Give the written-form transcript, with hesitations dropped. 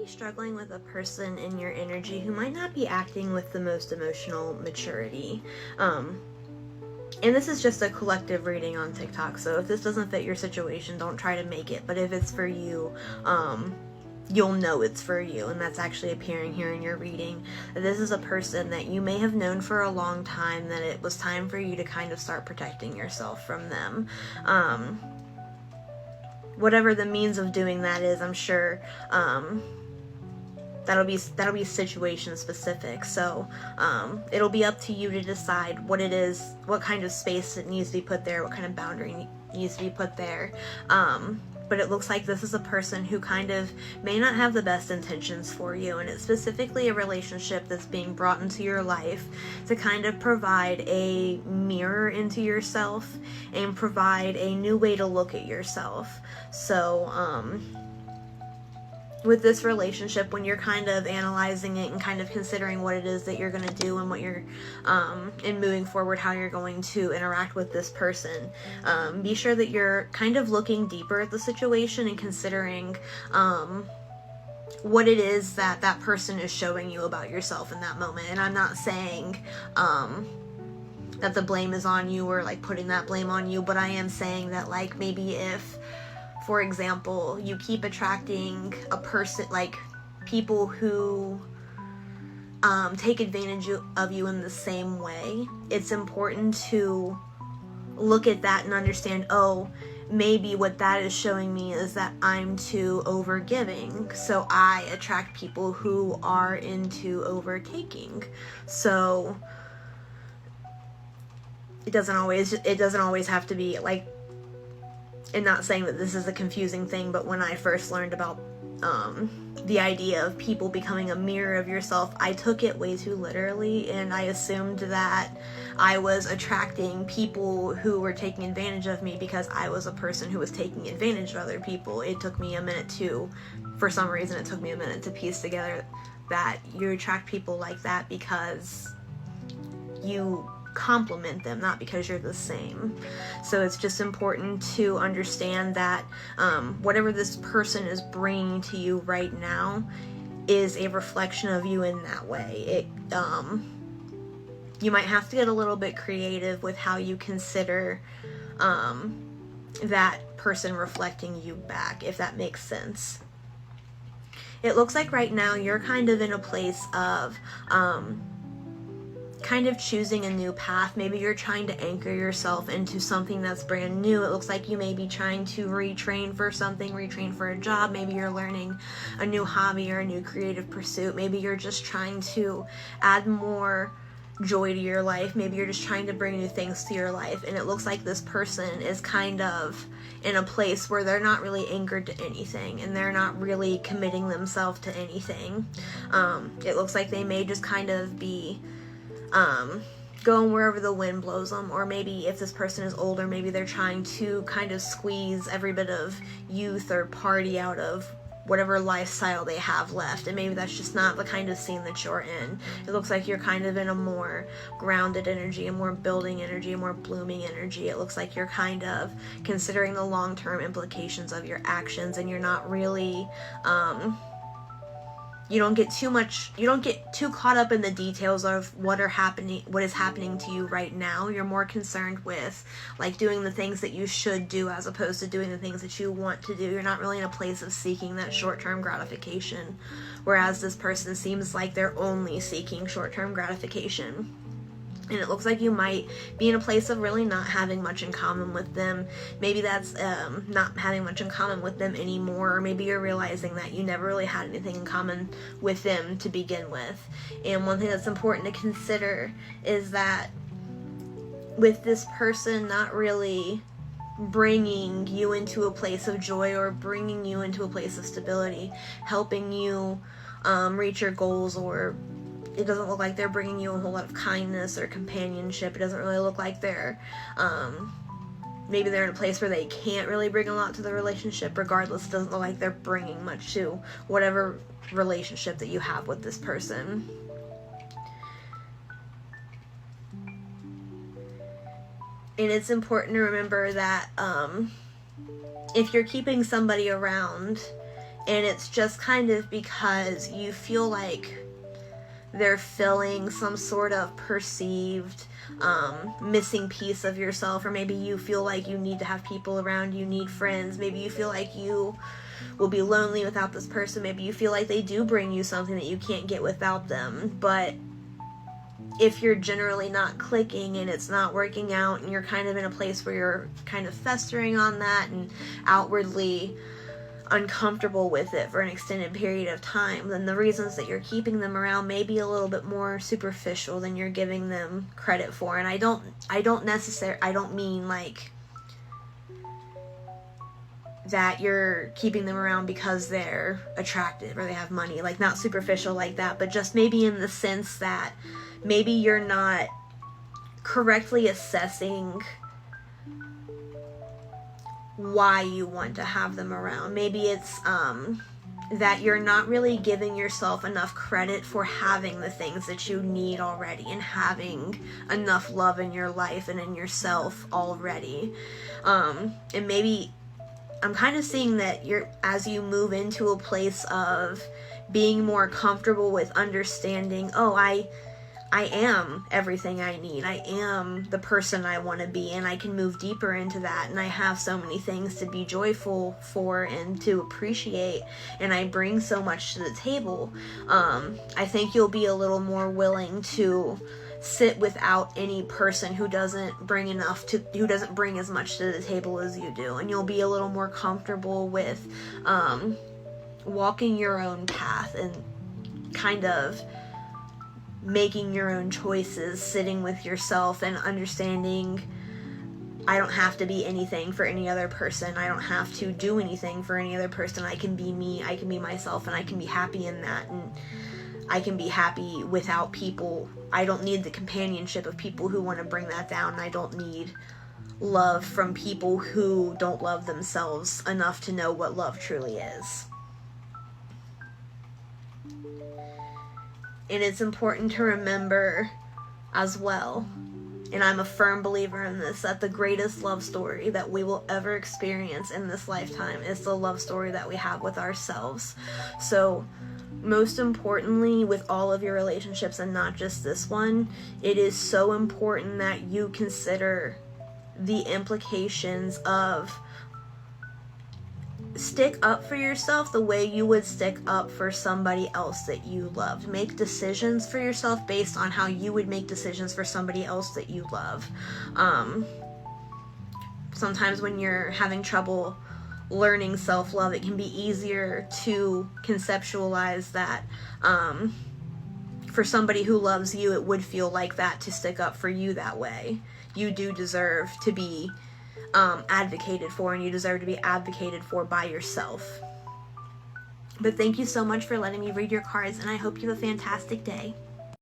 be struggling with a person in your energy who might not be acting with the most emotional maturity. And this is just a collective reading on TikTok, so if this doesn't fit your situation, don't try to make it. But if it's for you, you'll know it's for you, and that's actually appearing here in your reading. This is a person that you may have known for a long time, that it was time for you to kind of start protecting yourself from them. Whatever the means of doing that is, I'm sure that'll be situation specific. So it'll be up to you to decide what it is, what kind of space it needs to be put there, what kind of boundary needs to be put there. But it looks like this is a person who kind of may not have the best intentions for you, and it's specifically a relationship that's being brought into your life to kind of provide a mirror into yourself and provide a new way to look at yourself. So with this relationship, when you're kind of analyzing it and kind of considering what it is that you're going to do and what you're, and moving forward, how you're going to interact with this person, be sure that you're kind of looking deeper at the situation and considering, what it is that that person is showing you about yourself in that moment. And I'm not saying, that the blame is on you or like putting that blame on you, but I am saying that like maybe if, for example, you keep attracting a person, like people who take advantage of you in the same way, it's important to look at that and understand, oh, maybe what that is showing me is that I'm too overgiving, so I attract people who are into overtaking. So it doesn't always have to be like, and not saying that this is a confusing thing, but when I first learned about the idea of people becoming a mirror of yourself, I took it way too literally, and I assumed that I was attracting people who were taking advantage of me because I was a person who was taking advantage of other people. For some reason it took me a minute to piece together that you attract people like that because you compliment them, not because you're the same. So it's just important to understand that whatever this person is bringing to you right now is a reflection of you in that way. You might have to get a little bit creative with how you consider that person reflecting you back, if that makes sense. It looks like right now you're kind of in a place of kind of choosing a new path. Maybe you're trying to anchor yourself into something that's brand new. It looks like you may be trying to retrain for something, retrain for a job. Maybe you're learning a new hobby or a new creative pursuit. Maybe you're just trying to add more joy to your life. Maybe you're just trying to bring new things to your life. And it looks like this person is kind of in a place where they're not really anchored to anything and they're not really committing themselves to anything. It looks like they may just kind of be going wherever the wind blows them, or maybe if this person is older, maybe they're trying to kind of squeeze every bit of youth or party out of whatever lifestyle they have left, and maybe that's just not the kind of scene that you're in. It looks like you're kind of in a more grounded energy, a more building energy, a more blooming energy. It looks like you're kind of considering the long-term implications of your actions, and you're not really you don't get too caught up in the details of what is happening to you right now. You're more concerned with like doing the things that you should do as opposed to doing the things that you want to do. You're not really in a place of seeking that short-term gratification, whereas this person seems like they're only seeking short-term gratification. And it looks like you might be in a place of really not having much in common with them. Maybe that's not having much in common with them anymore, or maybe you're realizing that you never really had anything in common with them to begin with. And one thing that's important to consider is that with this person not really bringing you into a place of joy or bringing you into a place of stability, helping you reach your goals, or it doesn't look like they're bringing you a whole lot of kindness or companionship. It doesn't really look like they're, maybe they're in a place where they can't really bring a lot to the relationship. Regardless, it doesn't look like they're bringing much to whatever relationship that you have with this person. And it's important to remember that if you're keeping somebody around, And it's just kind of because you feel like they're filling some sort of perceived missing piece of yourself, or maybe you feel like you need to have people around, you need friends, maybe you feel like you will be lonely without this person, maybe you feel like they do bring you something that you can't get without them. But if you're generally not clicking and it's not working out and you're kind of in a place where you're kind of festering on that and outwardly uncomfortable with it for an extended period of time, then the reasons that you're keeping them around may be a little bit more superficial than you're giving them credit for. And I don't mean like that you're keeping them around because they're attractive or they have money, like not superficial like that, but just maybe in the sense that maybe you're not correctly assessing why you want to have them around. Maybe it's that you're not really giving yourself enough credit for having the things that you need already and having enough love in your life and in yourself already. And maybe I'm kind of seeing that as you move into a place of being more comfortable with understanding, oh, I am everything I need. I am the person I want to be, and I can move deeper into that, and I have so many things to be joyful for and to appreciate, and I bring so much to the table. I think you'll be a little more willing to sit without any person who doesn't bring as much to the table as you do, and you'll be a little more comfortable with walking your own path and kind of making your own choices, sitting with yourself and understanding I don't have to be anything for any other person. I don't have to do anything for any other person. I can be me, I can be myself, and I can be happy in that, and I can be happy without people. I don't need the companionship of people who want to bring that down. I don't need love from people who don't love themselves enough to know what love truly is. And it's important to remember as well, and I'm a firm believer in this, that the greatest love story that we will ever experience in this lifetime is the love story that we have with ourselves. So most importantly, with all of your relationships and not just this one, it is so important that you consider the implications of stick up for yourself the way you would stick up for somebody else that you loved. Make decisions for yourself based on how you would make decisions for somebody else that you love. Sometimes when you're having trouble learning self-love, it can be easier to conceptualize that for somebody who loves you, it would feel like that to stick up for you that way. You do deserve to be advocated for, and you deserve to be advocated for by yourself. But thank you so much for letting me read your cards, and I hope you have a fantastic day.